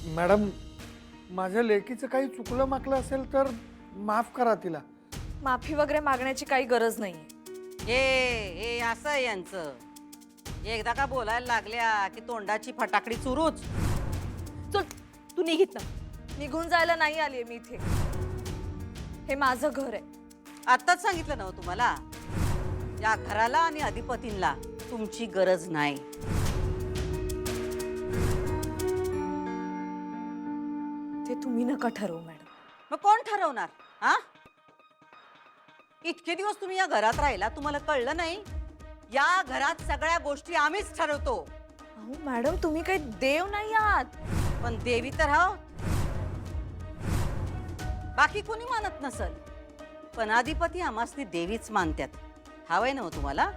Madam, माझ्या लेकीचं काही चुकलं माकलं असेल तर माफ करा तिला. माफी वगैरे मागण्याची काही गरज नाहीये. ए असं आहे यांचं. एकदा का बोलायला लागल्या की तोंडाची फटाकडी सुरूच. चल तू निघित ना. निघून जायला नाही आलीये मी इथे. हे माझं घर आहे. आत्ताच सांगितलं ना हो तुम्हाला, या घराला आणि अधिपतींना तुमची गरज नाही. ते तुम्ही नका ठरवू मॅडम. मग कोण ठरवणार? हा, इतके दिवस तुम्ही या घरात राहिला, तुम्हाला कळलं नाही? या घरात सगळ्या गोष्टी आम्हीच ठरवतो. अहो मॅडम, तुम्ही काही देव नाही आहात. पण देवी तर आहोत. बाकी कोणी मानत नसल, पण अधिपती आम्हासनी देवीच मानतात. हवंय ना हो तुम्हाला?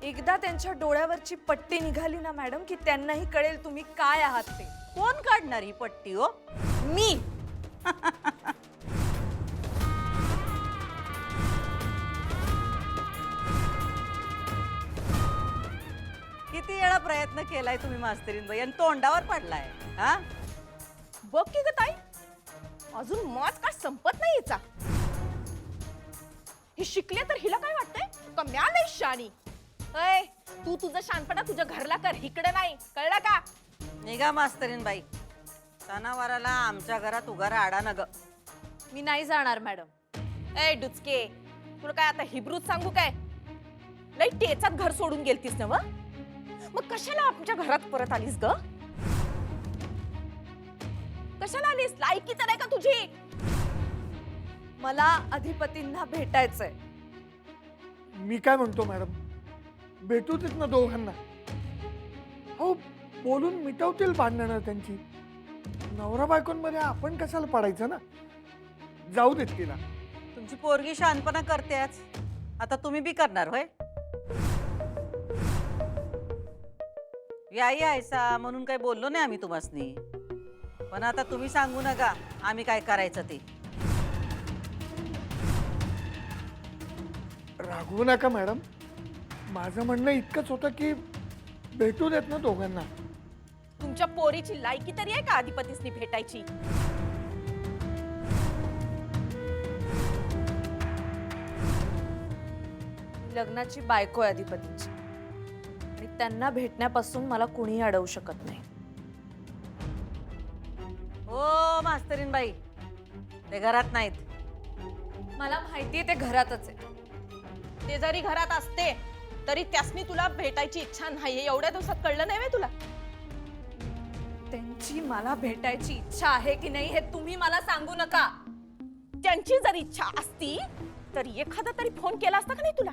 एकदा त्यांच्या डोळ्यावरची पट्टी निघाली ना मॅडम की त्यांनाही कळेल तुम्ही काय आहात ते. कोण काढणार ही पट्टी हो? मी. किती वेळा प्रयत्न केलाय तुम्ही मास्तरीन बाई, आणि तोंडावर पडलाय. हा, बघ की ग ताई, अजून मौज का संपत नाही हिचा. ही शिकले तर हिला काय वाटतंय का म्या लई शानी. अय, तू तुझं शानपणा तुझ्या घरला कर, इकडे नाही, कळलं का? निघा मास्तरीन बाई. सणावाराला आमच्या घरात उगा राडा नग. मी नाही जाणार मॅडम. ए डुचके, तुला काय आता हिब्रूत सांगू काय? लई टेचात घर सोडून गेलतीस ना व? मग कशाला आमच्या घरात परत आलीस ग? कशाला आलीस? लायकी तर आहे का तुझी? मला अधिपतींना भेटायचंय. मी काय म्हणतो मॅडम, भेटू देत ना दोघांना. हो, बोलून मिटवतील भांडणं त्यांची. नवरा बायकोंमध्ये आपण कशाला पडायचं ना. जाऊ देत तिला. तुमची पोरगी शानपणा करतेच, आता तुम्ही बी करणार होय? याई आयसा म्हणून काही बोललो नाही आम्ही तुम्हासनी. पण आता तुम्ही सांगू नका आम्ही काय करायचं ते. रागवू नका मॅडम. माझं म्हणणं इतकंच होतं की भेटू देत ना दोघांना. तुमच्या पोरीची लायकी तरी आहे का अधिपतीसनी भेटायची? लग्नाची बायको आहे अधिपतीची, आणि त्यांना भेटण्यापासून मला कुणीही अडवू शकत नाही. ओ मास्तरीन बाई, ते घरात नाहीत. मला माहितीये ते घरातच आहे. ते जरी घरात असते तरी त्यासनी तुला भेटायची इच्छा नाही, एवढ्या दिवसात कळलं नाही व्हय तुला? त्यांची मला भेटायची इच्छा आहे की नाही हे तुम्ही मला सांगू नका. त्यांची जर इच्छा असती तर एखादा तरी फोन केला असता का नाही तुला?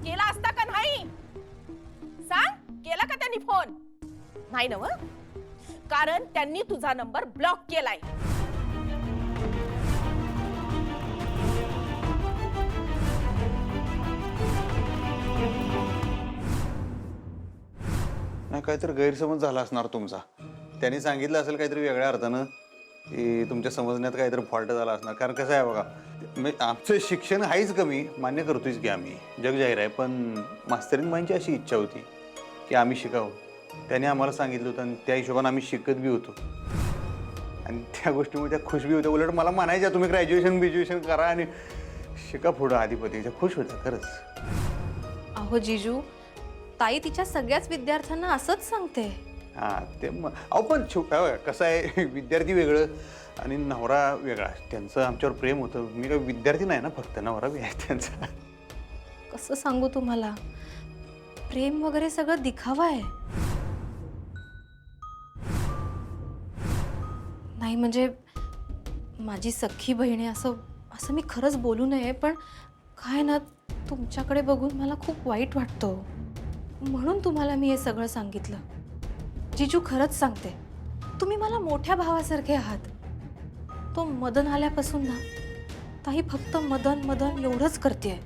केला असता का नाही? सांग, केला का त्यांनी फोन? नाही ना व? कारण त्यांनी तुझा नंबर ब्लॉक केलाय. नाही, काहीतरी गैरसमज झाला असणार तुमचा. त्यांनी सांगितलं असेल काहीतरी वेगळ्या अर्थानं, की तुमच्या समजण्यात काहीतरी फॉल्ट झाला असणार. कारण कसं आहे बघा, आमचं शिक्षण आहेच कमी, मान्य करतोयच की आम्ही, जग जाहीर आहे. पण मास्तरीनबाईंची अशी इच्छा होती की आम्ही शिकावं. त्यांनी आम्हाला सांगितलं होतं आणि त्या हिशोबाने आम्ही शिकत बी होतो. आणि त्या गोष्टीमुळे त्या खुश बी होत्या. उलट मला म्हणायच्या तुम्ही ग्रॅज्युएशन करा आणि शिका पुढं अधिपतीच्या. खुश होत्या खरंच. अहो जिजू, ताई तिच्या सगळ्याच विद्यार्थ्यांना असंच सांगते. हां, ते अहो पण कसं आहे, विद्यार्थी वेगळं आणि नवरा वेगळा. त्यांचं आमच्यावर प्रेम होतं. मी काही विद्यार्थी नाही ना, फक्त नवरा बी आहे त्यांचा. कसं सांगू तुम्हाला, प्रेम वगैरे सगळं दिखावा आहे. नाही म्हणजे माझी सख्खी बहीण आहे असं मी खरंच बोलू नये, पण काय ना, तुमच्याकडे बघून मला खूप वाईट वाटतं. म्हणून तुम्हाला मी हे सगळं सांगितलं. जिजू, खरंच सांगते, तुम्ही मला मोठ्या भावासारखे आहात. तो मदन आल्यापासून ना, ताई फक्त मदन मदन एवढंच करतेय.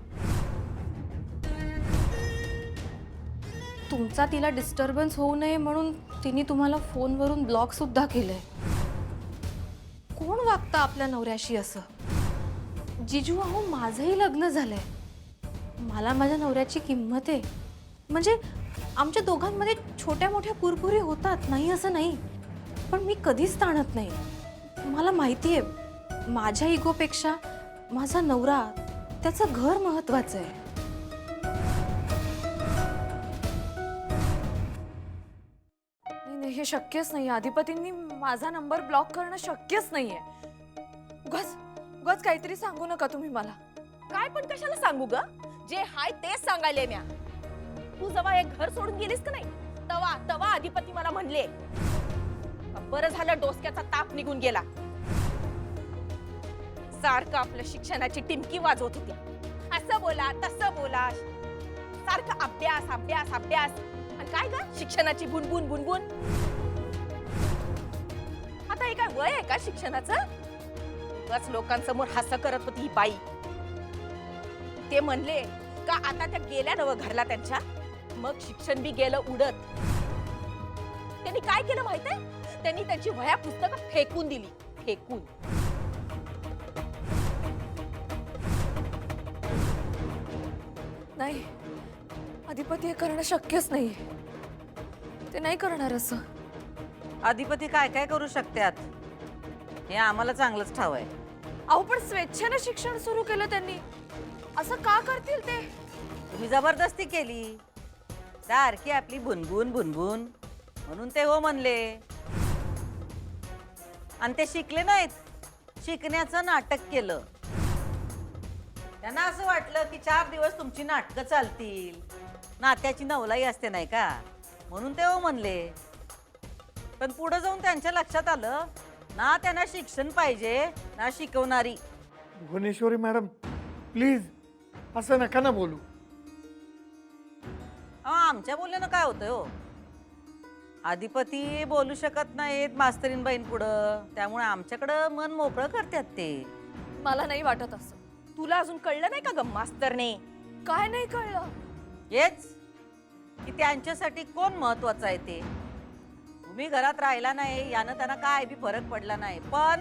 तुमचा तिला डिस्टर्बन्स होऊ नये म्हणून तिने तुम्हाला फोनवरून ब्लॉक सुद्धा केलंय. कोण वागतं आपल्या नवऱ्याशी असं? जिजू, अहो माझंही लग्न झालंय. मला माझ्या नवऱ्याची किंमत आहे. म्हणजे आमच्या दोघांमध्ये छोट्या मोठ्या कुरकुरी होतात, नाही असं नाही, पण मी कधीच ताणत नाही. मला माहिती आहे माझ्या इगोपेक्षा माझा नवरा, त्याचं घर महत्वाचं आहे. नाही, हे शक्यच नाही. अधिपतींनी माझा नंबर ब्लॉक करणं शक्यच नाहीये. उगाच उगाच काहीतरी सांगू नका तुम्ही मला. काय पण कशाला सांगू ग? जे हाय तेच सांगायले म्या. तू जेव्हा एक घर सोडून गेलीस का नाही, तवा तवा अधिपती मला म्हणले, बरं झालं डोसक्याचा ताप निघून गेला. सारखं आपल्या शिक्षणाची टिमकी वाजवत होत्या. असं बोला तसं बोला, सारखं अभ्यास अभ्यास अभ्यास. आणि काय ग शिक्षणाची बुनबुन बुनबुन. आता हे काय वय आहे का शिक्षणाचं? उगाच लोकांसमोर हसं करत होती ही बाई. ते म्हणले का आता त्या गेल्या नव घरला त्यांच्या, मग शिक्षण बी गेलं उडत. त्यांनी काय केलं माहितीये? त्यांनी त्यांची वह्या पुस्तकं फेकून दिली. फेकून. नाही, अधिपती हे करणं शक्यच नाहीये. ते नाही करणार असं. अधिपती काय काय करू शकतात हे आम्हाला चांगलंच ठाव आहे. अहो पण स्वेच्छेने शिक्षण सुरू केलं त्यांनी. असं का करतील ते? तुम्ही जबरदस्ती केली. सारखी आपली बुनबुन बुनबुन म्हणून ते हो म्हणले. आणि ते शिकले नाहीत, शिकण्याचं नाटक केलं. त्यांना असं वाटलं की 4 दिवस तुमची नाटकं चालतील, नात्याची नवलाई असते नाही का, म्हणून ते हो म्हणले. पण पुढे जाऊन त्यांच्या लक्षात आलं ना त्यांना शिक्षण पाहिजे ना शिकवणारी. भुवनेश्वरी मॅडम प्लीज असं नका ना बोलू. आमच्या बोलण्यानं काय होतंय हो? अधिपती बोलू शकत नाहीत मास्तरीनबाईं पुढं, त्यामुळे आमच्याकडं मन मोकळं करतात ते. मला नाही वाटत असं. तुला अजून कळलं नाही का ग मास्तरने? काय नाही कळलं? हेच की त्यांच्यासाठी कोण महत्वाचं आहे ते. तुम्ही घरात राहिला नाही यानं त्यांना काय बी फरक पडला नाही, पण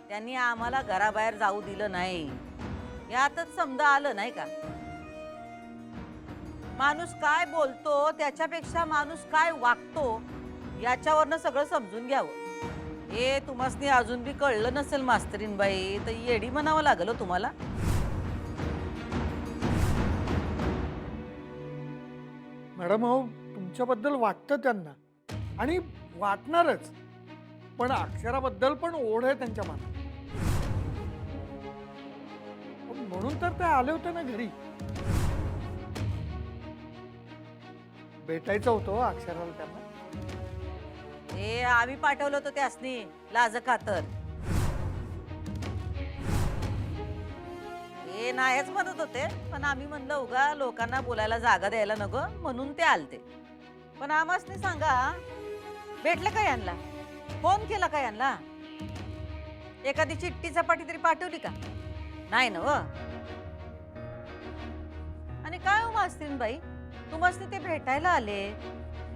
त्यांनी आम्हाला घराबाहेर जाऊ दिलं नाही. यातच समजा आलं नाही का? माणूस काय बोलतो त्याच्यापेक्षा माणूस काय वागतो याच्यावरनं सगळं समजून घ्यावं. हे तुम्हाला अजून बी कळलं नसेल मास्तरीनबाई, तर येडी म्हणावं लागलं हो तुम्हाला. मॅडम अहो तुमच्याबद्दल वाटतं त्यांना आणि वाटणारच, पण अक्षराबद्दल पण ओढ आहे त्यांच्या मनात. म्हणून तर ते आले होते ना घरी. भेटायचं होतं अक्षराला त्यांना. हे आम्ही पाठवलं होतं त्यासनी लाज खातर. हे नाहीच म्हणत होते, पण आम्ही म्हणलं उगा लोकांना बोलायला जागा द्यायला नको म्हणून ते आलते. पण आम्हासनी सांगा, भेटले का यांना? फोन केला का यांना? एखादी चिठ्ठी चपाटी तरी पाठवली का? नाही ना व. आणि काय हो मास्तरीनबाई, तुम्हासनी ते भेटायला आले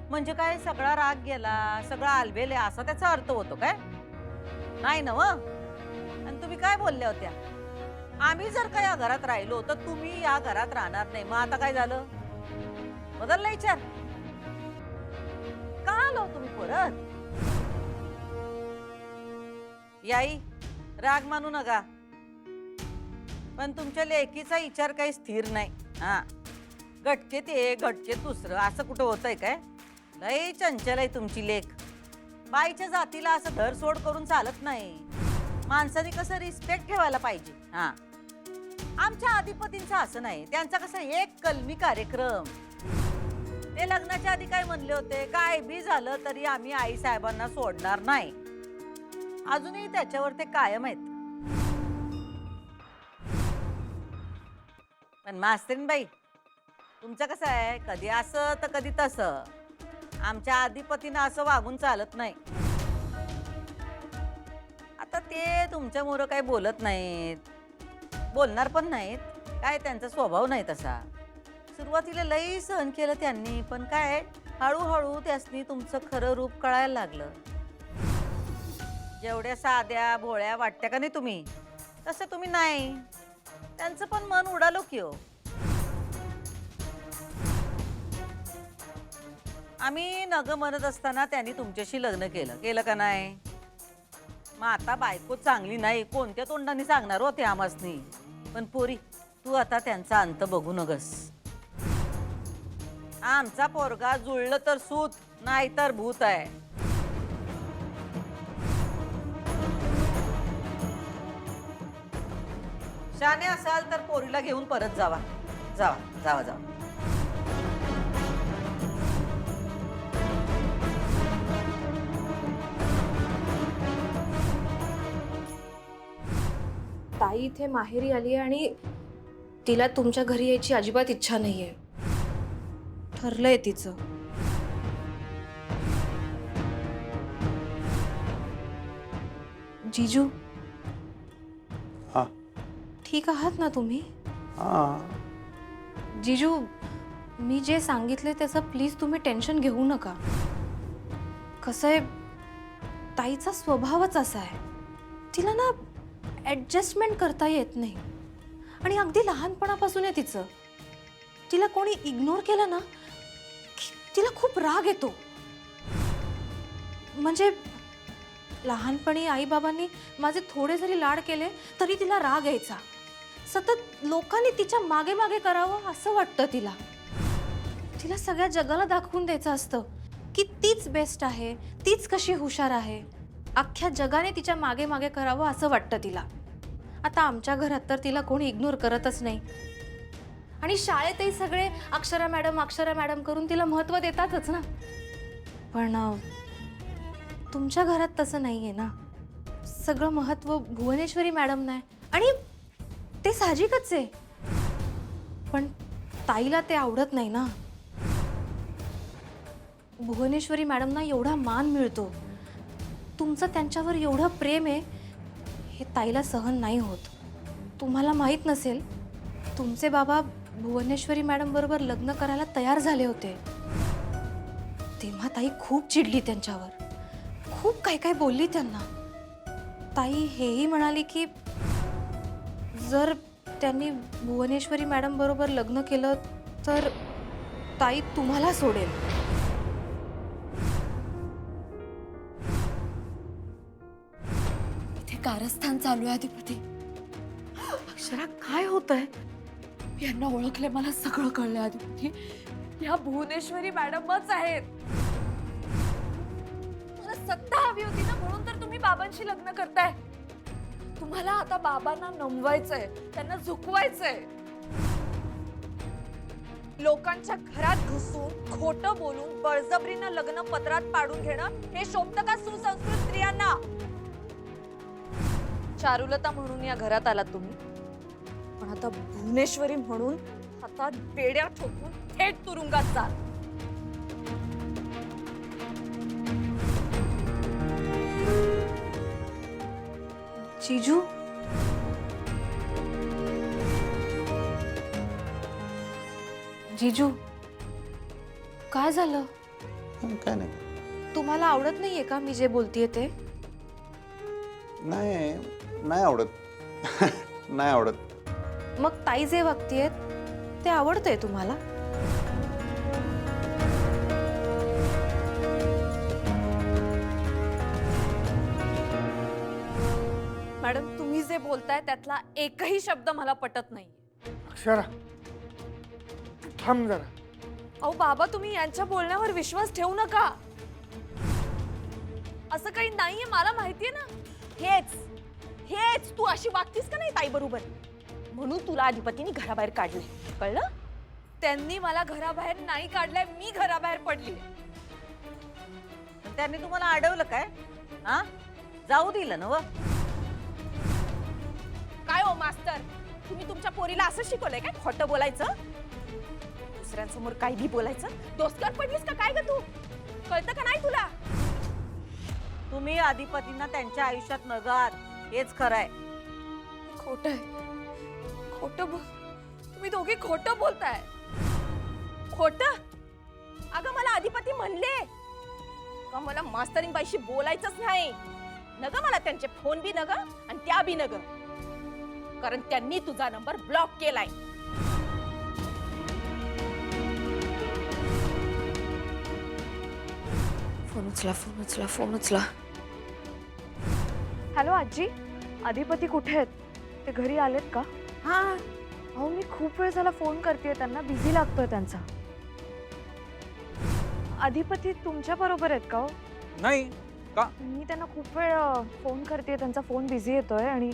म्हणजे काय सगळा राग गेला, सगळं आलबेले असा त्याचा अर्थ होतो काय? नाही ना व. आणि तुम्ही काय बोलल्या होत्या? आम्ही जर का या घरात राहिलो तर तुम्ही या घरात राहणार नाही. मग आता काय झालं? बदलला विचार? का आलो तुम्ही परत? याई राग मानू नका, पण तुमच्या लेकीचा विचार काही स्थिर नाही. हा, गटकेत एक गटकेत दुसरं असं कुठं होतंय काय? लई चंचल आहे तुमची लेक. बाईच्या जातीला असं धरसोड करून चालत नाही. माणसाने कसं रिस्पेक्ट ठेवायला पाहिजे. हा, आमच्या अधिपतींचं असं नाही. त्यांचा कसं एक कलमी कार्यक्रम. ते लग्नाच्या आधी काय म्हणले होते, काय बी झालं तरी आम्ही आई साहेबांना सोडणार नाही. अजूनही त्याच्यावर ते कायम आहेत. पण मास्तरीनबाई तुमचं कसं आहे, कधी असं तर कधी तसं. आमच्या अधिपतीनं असं वागून चालत नाही. आता ते तुमच्यामुळं काही बोलत नाहीत, बोलणार पण नाहीत. काय त्यांचा स्वभाव नाही तसा. सुरुवातीला लई सहन केलं त्यांनी, पण काय हळूहळू त्यासनी तुमचं खरं रूप कळायला लागलं. जेवढ्या साध्या भोळ्या वाटत्या का नाही तुम्ही, तसं तुम्ही नाही. त्यांचं पण मन उडालो की हो. आम्ही नग म्हणत असताना त्यांनी तुमच्याशी लग्न केलं का नाही? मग आता बायको चांगली नाही कोणत्या तोंडाने सांगणार होते आमासनी? पण पोरी, तू आता त्यांचा अंत बघू नगस. आमचा पोरगा जुळलं तर सूत, नाही तर भूत आहे. शाने असाल तर पोरीला घेऊन परत जावा. जावा जावा जावा. ताई इथे माहेरी आली आहे आणि तिला तुमच्या घरी यायची अजिबात इच्छा नाहीये. ठरलंय तिचं. जीजू, हा ठीक आहात ना तुम्ही? हा. जीजू, मी जे सांगितले त्याचं प्लीज तुम्ही टेन्शन घेऊ नका. कसं आहे, ताईचा स्वभावच असा आहे. तिला ना ॲडजस्टमेंट करता येत नाही आणि अगदी लहानपणापासून आहे तिचं. तिला कोणी इग्नोर केलं ना की तिला खूप राग येतो. म्हणजे लहानपणी आईबाबांनी माझे थोडे जरी लाड केले तरी तिला राग यायचा. सतत लोकांनी तिच्या मागे मागे करावं असं वाटतं तिला. तिला सगळ्या जगाला दाखवून द्यायचं असतं की तीच बेस्ट आहे, तीच कशी हुशार आहे. अख्ख्या जगाने तिच्या मागे मागे करावं असं वाटतं तिला. आता आमच्या घरात तर तिला कोणी इग्नोर करतच नाही आणि शाळेतही सगळे अक्षरा मॅडम करून तिला महत्त्व देतातच ना. पण तुमच्या घरात तसं नाही आहे ना. सगळं महत्त्व भुवनेश्वरी मॅडम नाही आणि ते साहजिकच आहे. पण ताईला ते आवडत नाही ना. भुवनेश्वरी मॅडमना एवढा मान मिळतो, तुमचं त्यांच्यावर एवढं प्रेम आहे, हे ताईला सहन नाही होत. तुम्हाला माहीत नसेल, तुमचे बाबा भुवनेश्वरी मॅडम बरोबर लग्न करायला तयार झाले होते. तेव्हा ताई खूप चिडली त्यांच्यावर, खूप काय काय बोलली त्यांना. ताई हेही म्हणाली की जर त्यांनी भुवनेश्वरी मॅडम बरोबर लग्न केलं तर ताई तुम्हाला सोडेल. इथे कारस्थान चालू आहे अधिपती. अक्षरा, काय होतंय? यांना ओळखले, मला सगळं कळलंय अधिपती. या भुवनेश्वरी मॅडमच आहेत. मला सत्ता हवी होती ना, म्हणून तर तुम्ही बाबांशी लग्न करताय. तुम्हाला आता बाबांना नमवायचंय, त्यांना झुकवायचंय. लोकांच्या घरात घुसून खोटं बोलून बळजबरीनं लग्न पत्रात पाडून घेणं हे शोभतं का सुसंस्कृत स्त्रियांना? चारुलता म्हणून या घरात आलात तुम्ही, पण आता भुवनेश्वरी म्हणून हातात बेड्या ठोकून थेट तुरुंगात जाल. जीजू, जीजू, काय झालं? काय नाही. तुम्हाला आवडत नाहीये का मी जे बोलतेय ते? नाही नाही आवडत. नाही आवडत. मग ताई जे वागतेय ते आवडतंय तुम्हाला? मॅडम, तुम्ही जे बोलताय त्यातला एकही शब्द मला पटत नाही. अक्षरा, तू थांब जरा. अहो बाबा, तुम्ही यांच्या बोलण्यावर विश्वास ठेवू नका. असं काही नाहीये, मला माहितीये ना. हेच तू अशी वागतीस का नाही ताई बरोबर, म्हणून तुला अधिपतीने घराबाहेर काढले, कळलं? त्यांनी मला घराबाहेर नाही काढलंय, मी घराबाहेर पडली. त्यांनी तुम्हाला अडवलं काय? हा, जाऊ दिलं ना? काय हो मास्तर, तुम्ही तुमच्या पोरीला असं शिकवलंय काय? खोटं बोलायचं, दुसऱ्यांसमोर काही बी बोलायचं? दोस्तार पडलीस का काय ग तू? कळतं का नाही तुला? तुम्ही अधिपतींना त्यांच्या आयुष्यात नगात, हेच खरंय. खोट आहे, तुम्ही दोघे खोटं बोलताय. खोटं? अगं मला अधिपती म्हणले का मला मास्तरींबाईशी बोलायचंच नाही. नग मला त्यांचे फोन बी नग आणि त्या बी नग, कारण त्यांनी तुझा नंबर ब्लॉक केलाय. फोन उचला फोन उचला फोन उचला. हॅलो आजी, अधिपती कुठे आहेत? ते घरी आलेत का? हा अहो मी खूप वेळ झाला फोन करते त्यांना, बिझी लागतोय त्यांचा. अधिपती तुमच्या बरोबर आहेत का हो? नाही का? मी त्यांना खूप वेळ फोन करते, त्यांचा फोन बिझी येतोय आणि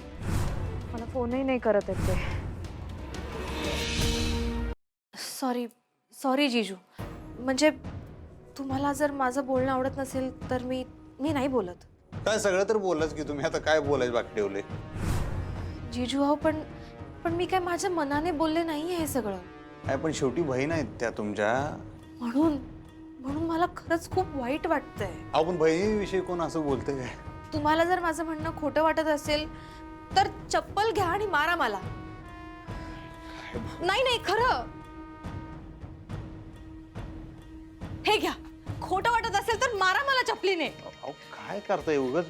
मला फोनही नाही करत आहेत ते. सॉरी सॉरी जिजू, म्हणजे तुम्हाला जर माझं बोलणं आवडत नसेल तर मी नाही बोलत. काय सगळं तर बोललाच की तुम्ही, आता काय बोलायचं बाकी ठेवले? जिजू अहो पण मी काय माझ्या मनाने बोलले नाही हे सगळं. काय पण शेवटी बहीण आहेत त्या तुमच्या. म्हणून मला खरंच खूप वाईट वाटतंय. अहो पण बहिणीविषयी कोण असं बोलतंय काय? तुम्हाला जर माझं म्हणणं खोटं वाटत असेल तर चप्पल घ्या आणि मारा मला. नाही खरं, हे घ्या. खोटं वाटत असेल तर मारा मला चपलीने. अहो काय करताय उगाच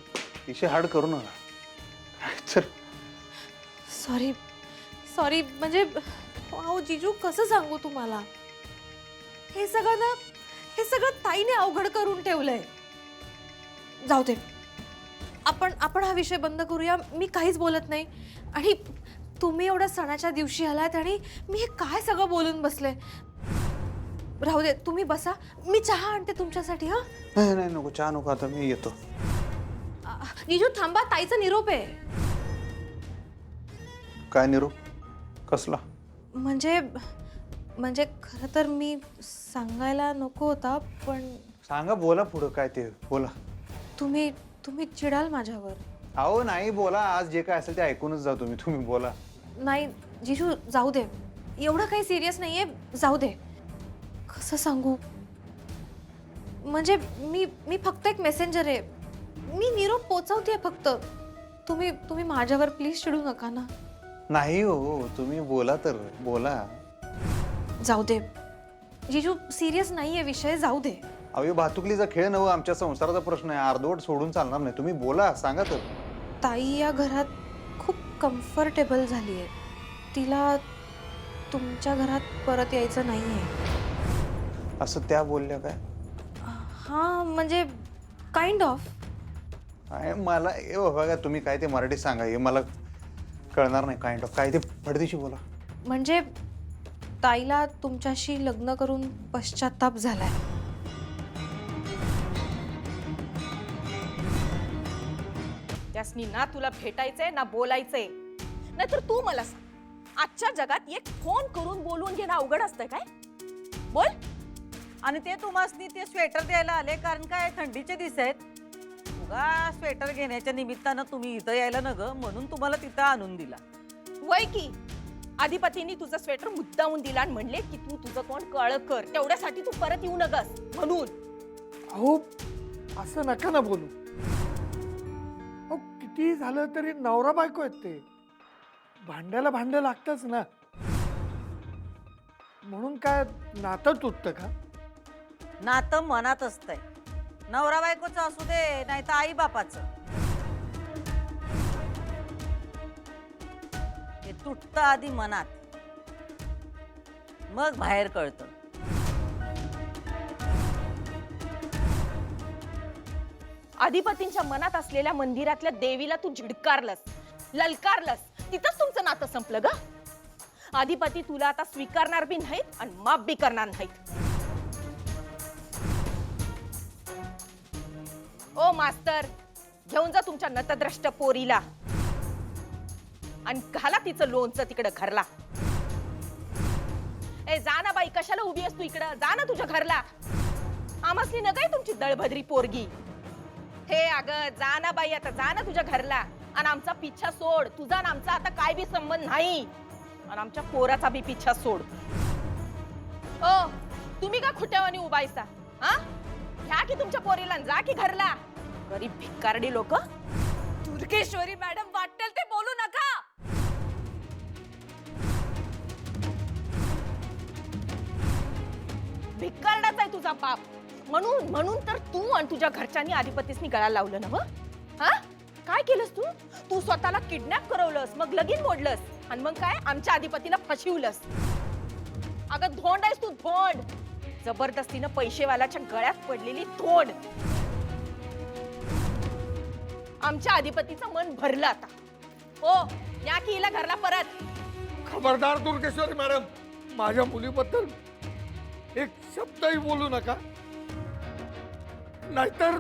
तिशे हाड करू नका. काय तर सॉरी म्हणजे अहो जिजू कसं सांगू तुम्हाला, हे सगळं ताईने अवघड करून ठेवलंय. जाऊ दे, आपण हा विषय बंद करूया. मी काहीच बोलत नाही. आणि तुम्ही एवढ्या सणाच्या दिवशी आलात आणि मी हे काय सगळं बोलून बसले. राहू दे, तुम्ही बसा, मी चहा आणते तुमच्यासाठी. हा नाही नको, चहा नको, आता मी येतो. जिजू थांबा, ताईचा निरोप आहे. काय निरोप? कसला? म्हणजे खरं तर मी सांगायला नको होता, पण सांगा, बोला पुढं काय ते बोला. तुम्ही चिडाल माझ्यावर. अहो नाही, बोला. आज जे काय असेल ते ऐकूनच जा तुम्ही बोला. नाही जिजू, जाऊ दे, एवढं काही सिरियस नाहीये, जाऊ दे. कसं सांगू, म्हणजे मी फक्त एक मेसेंजर आहे. मी निरोप पोचवते फक्त. तुम्ही माझ्यावर प्लीज चिडू नका ना. नाही हो, तुम्ही बोला तर बोला. जाऊ दे जिजू, सिरियस नाहीये विषय, जाऊ दे. अहो हे भातुकलीचा खेळ नव्ह, आमच्या संसाराचा प्रश्न आहे. अर्धवट सोडून चालणार नाही. तुम्ही बोला, सांगा तर. ताई या घरात खूप कम्फर्टेबल झाली आहे. तिला तुमच्या घरात परत यायचं नाहीये. असं त्या बोलल्या काय? हां म्हणजे काइंड ऑफ. काय मला बघा, तुम्ही काय ते मराठीत सांगा, हे मला कळणार नाही. काइंड ऑफ काय ते पडदेशी बोला. म्हणजे ताईला तुमच्याशी लग्न करून पश्चाताप झालाय. त्यासनी ना तुला भेटायचंय ना बोलायचंय. नाहीतर तू मला सांग, आजच्या जगात एक फोन करून बोलून घेणं अवघड असतंय काय? बोल. आणि ते तुम्हाला ते स्वेटर द्यायला आले कारण काय थंडीचे दिवस आहेत. उगा स्वेटर घेण्याच्या निमित्तानं तुम्ही इथं यायला न ग, म्हणून तुम्हाला तिथं आणून दिला. वय की अधिपतींनी तुझं स्वेटर मुद्दामून दिला आणि म्हणले की तू तुझं तोंड काळं कर, तेवढ्यासाठी तू परत येऊ नगस म्हणून. अहो असं नका ना बोलू. अहो किती झालं तरी नवरा बायको आहेत ते. भांड्याला भांडं लागतच ना. म्हणून काय नातं तुटतं का? नातं मनात असतंय. नवरा बायकोचं असू दे नाही तर आई बापाचं. हे तुटतं आधी मनात, मग बाहेर कळतं. अधिपतींच्या मनात असलेल्या मंदिरातल्या देवीला तू झिडकारलंस, ललकारलंस, तिथंच तुमचं नातं संपलं ग. अधिपती तुला आता स्वीकारणार बी नाहीत आणि माफ बी करणार नाहीत. ओ मास्तर, घेऊन जा तुमच्या नतद्रष्ट पोरीला आणि घाला तिचं लोणचं तिकडं घरला. ए जा ना बाई, कशाला उभी आहेस तू इकडं? जा ना तुझ्या घरला. आमसली न काय तुमची दळभद्री पोरगी. हे अगं जा ना बाई, आता जा ना तुझ्या घरला आणि आमचा पिच्छा सोड. तुझा आणि आमचा आता काय बी संबंध नाही आणि आमच्या पोराचा बी पिच्छा सोड. ओ तुम्ही का खुट्यावानी उभायसा? हा घ्या की तुमच्या पोरीला, जा की घरला. गरीब भिकारडी लोक. दुर्गेश्वरी मॅडम, वाटेल ते बोलू नका. भिकारडाच आहे तुझा बाप. म्हणून तर तू आणि तुझ्या घरच्यांनी अधिपतीसनी गळा लावलं ना. हा काय केलंस तू? तू स्वतःला किडनॅप करवलंस, मग लगीन मोडलंस आणि मग काय आमच्या अधिपतीला फसविलंस. अगं धोंड आहेस तू, धोंड. जबरदस्तीनं पैसेवाल्याच्या गळ्यात पडलेली धोंड. आमच्या अधिपतीचं मन भरलं आता. हो, या की हिला घरला परत. खबरदार दुर्गेश्वरी मॅडम, माझ्या मुलीबद्दल एक शब्दही बोलू नका, नाहीतर